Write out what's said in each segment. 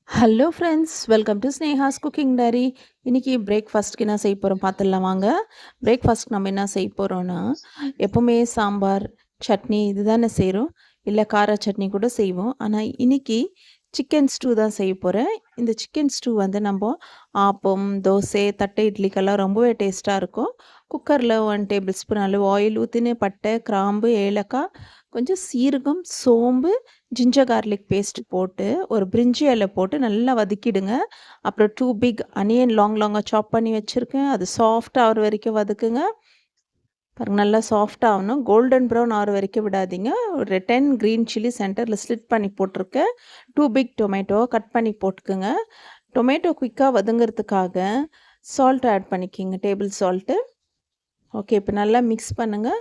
Hello friends, welcome to Sneha's cooking diary. இன்றைக்கி பிரேக்ஃபாஸ்ட்க்கு என்ன செய்ய போகிறோம் பார்த்துடலாம் வாங்க. பிரேக்ஃபாஸ்ட்க்கு நம்ம என்ன செய்ய போகிறோன்னா, எப்போவுமே சாம்பார், சட்னி இது தானே செய்கிறோம். இல்லை கார சட்னி கூட செய்வோம். ஆனால் இன்றைக்கி சிக்கன் ஸ்டூ தான் செய்ய போகிறேன். இந்த சிக்கன் ஸ்டூ வந்து நம்ம ஆப்பம், தோசை, தட்டை இட்லிக்கெல்லாம் ரொம்பவே டேஸ்ட்டாக இருக்கும். குக்கரில் 1 டேபிள் ஸ்பூன் அளவு ஆயில் ஊற்றினு பட்டை, கிராம்பு, ஏலக்காய், கொஞ்சம் சீரகம், சோம்பு, ஜிஞ்சர் கார்லிக் பேஸ்ட் போட்டு ஒரு பிரிஞ்சி இலை போட்டு நல்லா வதக்கிடுங்க. அப்புறம் 2 பிக் அனியன் லாங்காக சாப் பண்ணி வச்சுருக்கேன். அது சாஃப்டாக ஆகிற வரைக்கும் வதக்குங்க. பாருங்க நல்லா சாஃப்ட் ஆகணும். கோல்டன் ப்ரௌன் ஆகிற வரைக்கும் விடாதீங்க. ஒரு 10 க்ரீன் சில்லி சென்டரில் ஸ்லிட் பண்ணி போட்டிருக்கேன். 2 பிக் டொமேட்டோ கட் பண்ணி போட்டுக்குங்க. டொமேட்டோ குயிக்காக வதங்கிறதுக்காக சால்ட் ஆட் பண்ணிக்கிங்க, டேபிள் சால்ட்டு. ஓகே, இப்போ நல்லா மிக்ஸ் பண்ணுங்கள்.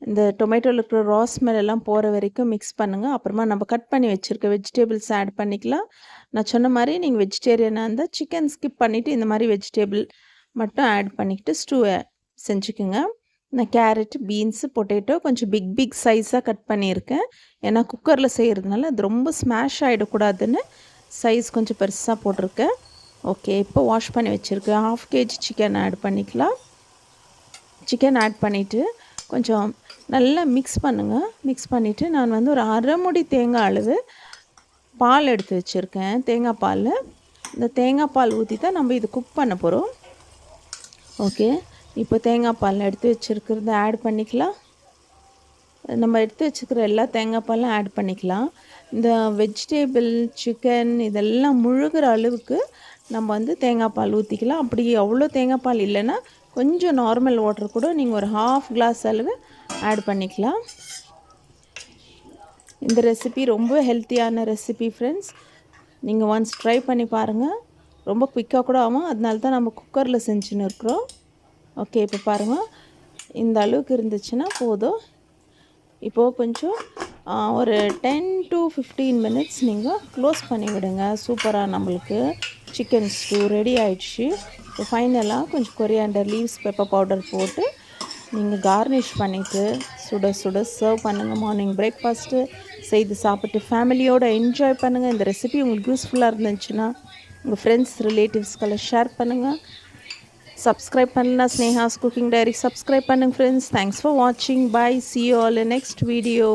இந்த டொமேட்டோவில் இருக்கிற ரா ஸ்மெல் எல்லாம் போகிற வரைக்கும் மிக்ஸ் பண்ணுங்கள். அப்புறமா நம்ம கட் பண்ணி வச்சுருக்க வெஜிடபிள்ஸ் ஆட் பண்ணிக்கலாம். நான் சொன்ன மாதிரி நீங்கள் வெஜிடேரியனாக இருந்தால் சிக்கன் ஸ்கிப் பண்ணிவிட்டு இந்த மாதிரி வெஜிடபிள் மட்டும் ஆட் பண்ணிக்கிட்டு ஸ்டூவை செஞ்சுக்குங்க. நான் கேரட், பீன்ஸு, பொட்டேட்டோ கொஞ்சம் பிக் சைஸாக கட் பண்ணியிருக்கேன். ஏன்னா குக்கரில் செய்கிறதுனால அது ரொம்ப ஸ்மாஷ் ஆகிடக்கூடாதுன்னு சைஸ் கொஞ்சம் பெருசாக போட்டிருக்கேன். ஓகே, இப்போ வாஷ் பண்ணி வச்சுருக்கேன். 1/2 kg சிக்கன் ஆட் பண்ணிக்கலாம். சிக்கன் ஆட் பண்ணிவிட்டு கொஞ்சம் நல்லா மிக்ஸ் பண்ணுங்கள். மிக்ஸ் பண்ணிவிட்டு நான் வந்து ஒரு அரை மூடி தேங்காய் அளவு பால் எடுத்து வச்சுருக்கேன். தேங்காய் பால். இந்த தேங்காய் பால் ஊற்றி தான் நம்ம இது குக் பண்ண போகிறோம். ஓகே, இப்போ தேங்காய் பால் எடுத்து வச்சுருக்கிறத ஆட் பண்ணிக்கலாம். நம்ம எடுத்து வச்சுக்கிற எல்லா தேங்காய் பாலும் ஆட் பண்ணிக்கலாம். இந்த வெஜிடேபிள், சிக்கன் இதெல்லாம் முழுகிற அளவுக்கு நம்ம வந்து தேங்காய் பால் ஊற்றிக்கலாம். அப்படி அவ்வளோ தேங்காய் பால் இல்லைன்னா கொஞ்சம் நார்மல் வாட்டர் கூட நீங்கள் ஒரு 1/2 கிளாஸ் அளவு ஆட் பண்ணிக்கலாம். இந்த ரெசிபி ரொம்ப ஹெல்த்தியான ரெசிபி ஃப்ரெண்ட்ஸ். நீங்கள் ஒன்ஸ் ட்ரை பண்ணி பாருங்கள். ரொம்ப குயிக்காக கூட ஆகும். அதனால தான் நம்ம குக்கரில் செஞ்சுன்னு இருக்கிறோம். ஓகே, இப்போ பாருங்கள், இந்த அளவுக்கு இருந்துச்சுன்னா போதும். இப்போது கொஞ்சம் ஒரு 10 to 15 மினிட்ஸ் நீங்கள் க்ளோஸ் பண்ணி விடுங்க. சூப்பராக நம்மளுக்கு சிக்கன் ஸ்டூ ரெடி ஆயிடுச்சு. இப்போ ஃபைனலாக கொஞ்சம் கொரியாண்டர் லீவ்ஸ், பெப்பர் பவுடர் போட்டு நீங்கள் கார்னிஷ் பண்ணிவிட்டு சுட சுட சர்வ் பண்ணுங்கள். மார்னிங் பிரேக்ஃபாஸ்ட்டு செய்து சாப்பிட்டு ஃபேமிலியோடு என்ஜாய் பண்ணுங்கள். இந்த ரெசிபி உங்களுக்கு யூஸ்ஃபுல்லாக இருந்துச்சுன்னா உங்கள் ஃப்ரெண்ட்ஸ், ரிலேட்டிவ்ஸ்க்கெல்லாம் ஷேர் பண்ணுங்கள். சப்ஸ்கிரைப் பண்ணலாம் ஸ்னேஹாஸ் குக்கிங் டைரி சப்ஸ்கிரைப் பண்ணுங்கள் ஃப்ரெண்ட்ஸ். தேங்க்ஸ் ஃபார் வாட்சிங். By. See you all in next video.